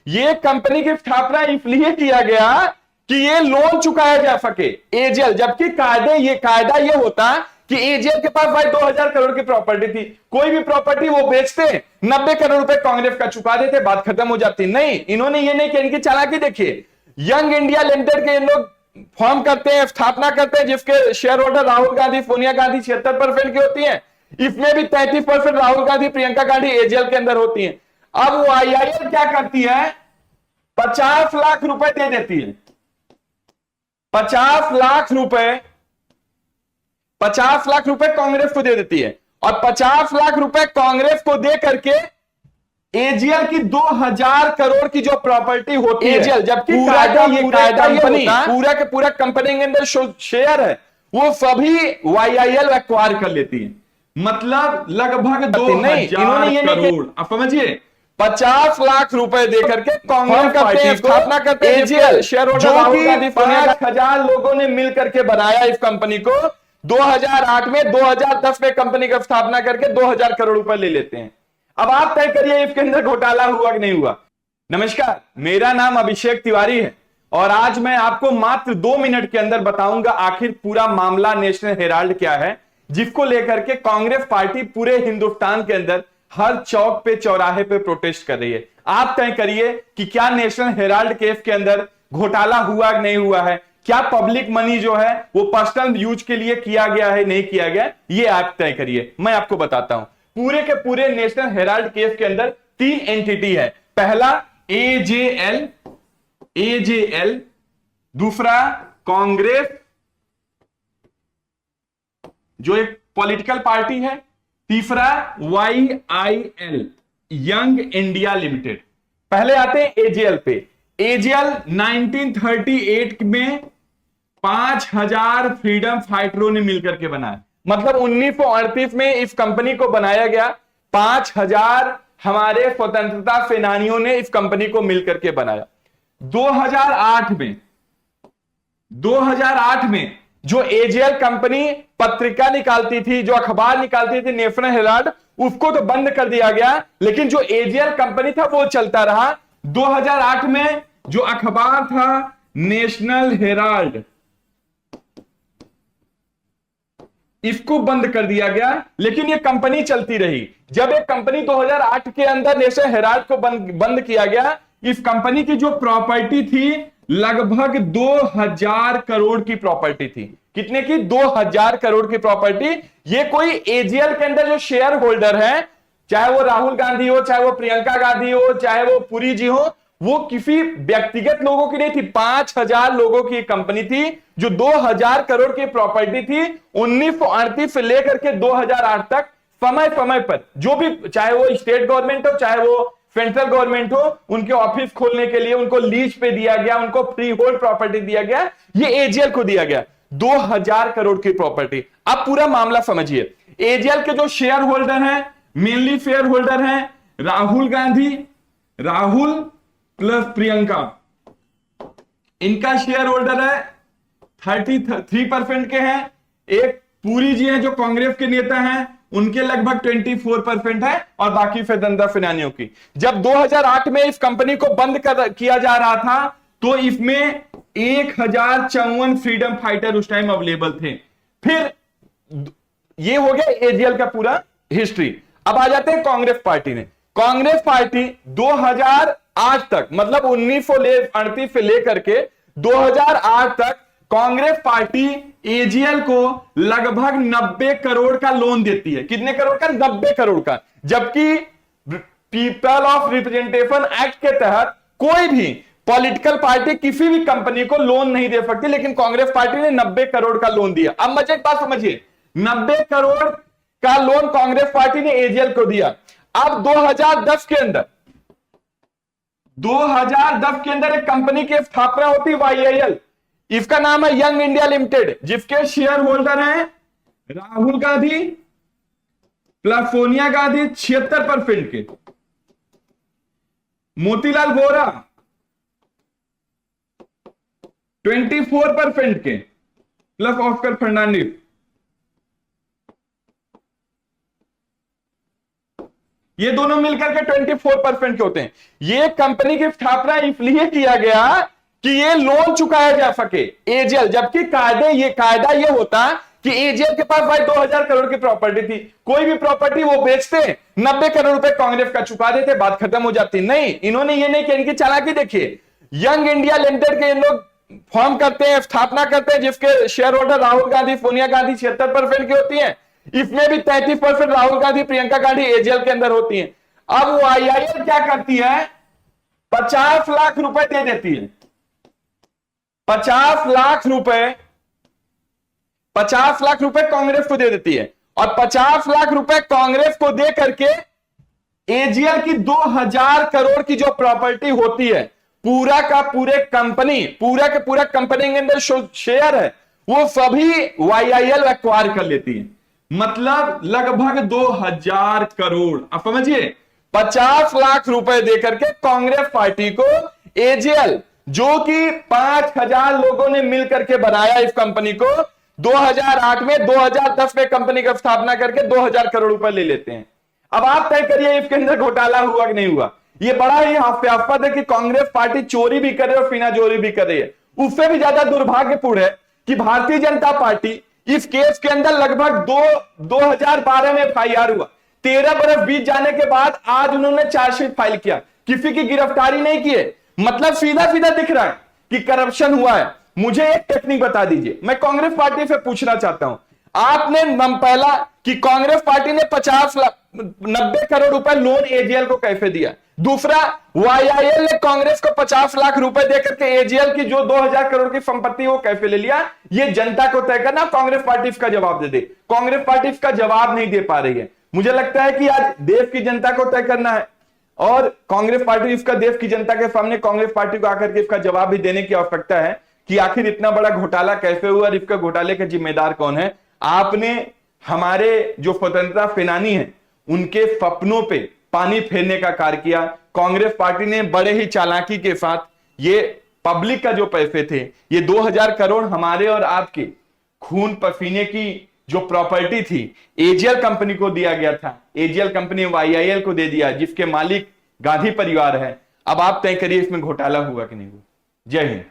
ये कंपनी की स्थापना इसलिए किया गया कि ये लोन चुकाया जा सके एजेएल, जबकि कायदा ये होता कि एजेएल के पास भाई 2000 करोड़ की प्रॉपर्टी थी, कोई भी प्रॉपर्टी वो बेचते 90 करोड़ रुपए कांग्रेस का चुका देते, बात खत्म हो जाती। नहीं, इन्होंने ये नहीं किया। इनकी चालाकी देखिए, यंग इंडिया लिमिटेड के लोग फॉर्म करते हैं, स्थापना करते हैं, जिसके शेयर होल्डर राहुल गांधी, सोनिया गांधी 76% की होती है। इसमें भी 33% राहुल गांधी, प्रियंका गांधी एजेएल के अंदर होती है। अब वो आईआईएल क्या करती है, 50 लाख रुपए दे देती है, 50 लाख रुपए, 50 लाख रुपए कांग्रेस को दे देती है, और 50 लाख रुपए कांग्रेस को दे करके एजीएल की 2000 करोड़ की जो प्रॉपर्टी होती है, एजीएल, जबकि पूरा के पूरा कंपनी के अंदर शेयर है, वो सभी वाईआईएल एक्वायर कर लेती है। मतलब लगभग 2000 करोड़। अब समझिए, 50 लाख रुपए देकर के कांग्रेस करते हैं, स्थापना करते हैं AGL, share holder Rahul Gandhi, 5000 लोगों ने मिलकर के बनाया इस कंपनी को। 2008 में, 2010 में कंपनी की स्थापना करके 2000 करोड़ रुपए ले लेते हैं। अब आप तय करिए इसके अंदर घोटाला हुआ कि नहीं हुआ। नमस्कार, मेरा नाम अभिषेक तिवारी है और आज मैं आपको मात्र 2 मिनट के अंदर बताऊंगा आखिर पूरा मामला नेशनल हेराल्ड क्या है, जिसको लेकर के कांग्रेस पार्टी पूरे हिंदुस्तान के अंदर हर चौक पे, चौराहे पे प्रोटेस्ट कर रही है। आप तय करिए कि क्या नेशनल हेराल्ड केस के अंदर घोटाला हुआ कि नहीं हुआ है, क्या पब्लिक मनी जो है वो पर्सनल यूज के लिए किया गया है, नहीं किया गया, ये आप तय करिए। मैं आपको बताता हूं, पूरे के पूरे नेशनल हेराल्ड केस के अंदर 3 एंटिटी है। पहला एजेएल, दूसरा कांग्रेस जो एक पॉलिटिकल पार्टी है, तीसरा वाईआईएल यंग इंडिया लिमिटेड। पहले आते हैं एजेएल पे। एजेएल 1938 में 5000 फ्रीडम फाइटरों ने मिलकर के बनाया, मतलब 1938 में इस कंपनी को बनाया गया। 5000 हमारे स्वतंत्रता सेनानियों ने इस कंपनी को मिलकर के बनाया। 2008 में जो एजेएल कंपनी पत्रिका निकालती थी, जो अखबार निकालती थी नेशनल हेराल्ड, उसको तो बंद कर दिया गया, लेकिन जो एजेएल कंपनी था वो चलता रहा। 2008 में जो अखबार था नेशनल हेराल्ड, इसको बंद कर दिया गया, लेकिन ये कंपनी चलती रही। जब एक कंपनी 2008 के अंदर नेशनल हेराल्ड को बंद किया गया, इस कंपनी की जो प्रॉपर्टी थी लगभग 2000 करोड़ की प्रॉपर्टी थी। कितने की? 2000 करोड़ की प्रॉपर्टी। ये कोई एजीएल के अंदर जो शेयर होल्डर है, चाहे वो राहुल गांधी हो, चाहे वो प्रियंका गांधी हो, चाहे वो पुरी जी हो, वो किसी व्यक्तिगत लोगों की नहीं थी। 5000 लोगों की कंपनी थी जो 2000 करोड़ की प्रॉपर्टी थी। 1938 से लेकर के 2008 तक समय समय पर जो भी, चाहे वो स्टेट गवर्नमेंट हो, चाहे वो सेंट्रल गवर्नमेंट हो, उनके ऑफिस खोलने के लिए उनको लीज पे दिया गया, उनको फ्री होल्ड प्रॉपर्टी दिया गया, ये एजीएल को दिया गया। 2000 करोड़ की प्रॉपर्टी। अब पूरा मामला समझिए। एजीएल के जो शेयर होल्डर हैं, मेनली शेयर होल्डर हैं राहुल गांधी, राहुल प्लस प्रियंका, इनका शेयर होल्डर है 33% के हैं। एक पुरी जी हैं जो कांग्रेस के नेता हैं, उनके लगभग 24% है, और बाकी स्वतंत्रता सेनानियों की। जब 2008 में इस कंपनी को बंद किया जा रहा था, तो इसमें 1054 फ्रीडम फाइटर उस टाइम अवेलेबल थे। फिर ये हो गया एजीएल का पूरा हिस्ट्री। अब आ जाते हैं कांग्रेस पार्टी ने। कांग्रेस पार्टी 2008 तक, मतलब 1938 से लेकर के 2008 तक कांग्रेस पार्टी एजीएल को लगभग 90 करोड़ का लोन देती है। कितने करोड़ का? 90 करोड़ का। जबकि पीपल ऑफ रिप्रेजेंटेशन एक्ट के तहत कोई भी पॉलिटिकल पार्टी किसी भी कंपनी को लोन नहीं दे सकती, लेकिन कांग्रेस पार्टी ने 90 करोड़ का लोन दिया। अब मुझे एक बात समझिए, 90 करोड़ का लोन कांग्रेस पार्टी ने एजीएल को दिया। अब 2010 के अंदर एक कंपनी की स्थापना होती है वाईआईएल, इसका नाम है यंग इंडिया लिमिटेड, जिसके शेयर होल्डर हैं राहुल गांधी प्लस सोनिया गांधी 76% के, मोतीलाल वोरा 24% के, प्लस ऑस्कर फर्नांडिस ये दोनों मिलकर के 24% के होते हैं। ये कंपनी की स्थापना इसलिए किया गया कि ये लोन चुकाया जा सके एजेल, जबकि कायदा ये होता कि एजेल के पास भाई 2000 करोड़ की प्रॉपर्टी थी, कोई भी प्रॉपर्टी वो बेचते 90 करोड़ रुपए कांग्रेस का चुका देते, बात खत्म हो जाती। नहीं, इन्होंने ये नहीं किया। इनकी चालाकी देखिए, यंग इंडिया लिमिटेड के इन लोग फॉर्म करते हैं, स्थापना करते हैं, जिसके शेयर होल्डर राहुल गांधी, सोनिया गांधी 76% की होती है। इसमें भी 33% राहुल गांधी, प्रियंका गांधी एजेल के अंदर होती हैं। अब वो आईआईएल क्या करती है, 50 लाख रुपए दे देती है, 50 लाख रुपए कांग्रेस को दे देती है, और 50 लाख रुपए कांग्रेस को दे करके एजीएल की 2000 करोड़ की जो प्रॉपर्टी होती है, पूरा का पूरा कंपनी के अंदर शेयर है, वो सभी वाईआईएल एक्वायर कर लेती है। मतलब लगभग 2000 करोड़। अब समझिए, 50 लाख रुपए देकर के कांग्रेस पार्टी को एजीएल, जो कि 5000 लोगों ने मिलकर के बनाया इस कंपनी को, 2008 में 2010 में कंपनी की स्थापना करके 2000 करोड़ रुपए ले लेते हैं। अब आप तय करिए इसके अंदर घोटाला हुआ कि नहीं हुआ। ये बड़ा ही हास्यास्पद है कि कांग्रेस पार्टी चोरी भी कर रही है और फिनाजोरी भी कर रही है। उससे भी ज्यादा दुर्भाग्यपूर्ण है कि भारतीय जनता पार्टी इस केस के अंदर लगभग 2012 में एफआईआर हुआ, 13 बरस बीत जाने के बाद आज उन्होंने चार्जशीट फाइल किया, किसी की गिरफ्तारी नहीं की है। मतलब सीधा सीधा दिख रहा है कि करप्शन हुआ है। मुझे एक टेक्निक बता दीजिए, मैं कांग्रेस पार्टी से पूछना चाहता हूं। आपने पहला कि कांग्रेस पार्टी ने 90 करोड़ रुपए लोन एजीएल को कैसे दिया। दूसरा, वाईआईएल ने कांग्रेस को 50 लाख रुपए देकर के एजीएल की जो 2000 करोड़ की संपत्ति वो कैसे ले लिया। ये जनता को तय करना, कांग्रेस पार्टी इसका जवाब दे दे। कांग्रेस पार्टी इसका जवाब नहीं दे पा रही है। मुझे लगता है कि आज देश की जनता को तय करना है, और कांग्रेस पार्टी इसका देश की जनता के सामने कांग्रेस पार्टी को आकर के इसका जवाब भी देने की आवश्यकता है कि आखिर इतना बड़ा घोटाला कैसे हुआ और इसका घोटाले के जिम्मेदार कौन है। आपने हमारे जो स्वतंत्रता सेनानी हैं उनके सपनों पे पानी फेरने का कार्य किया। कांग्रेस पार्टी ने बड़े ही चालाकी के साथ ये पब्लिक का जो पैसे थे, ये 2000 करोड़ हमारे और आपके खून पसीने की जो प्रॉपर्टी थी एजीएल कंपनी को दिया गया था। एजीएल कंपनी वाईआईएल को दे दिया, जिसके मालिक गांधी परिवार है। अब आप तय करिए इसमें घोटाला हुआ कि नहीं हुआ। जय हिंद।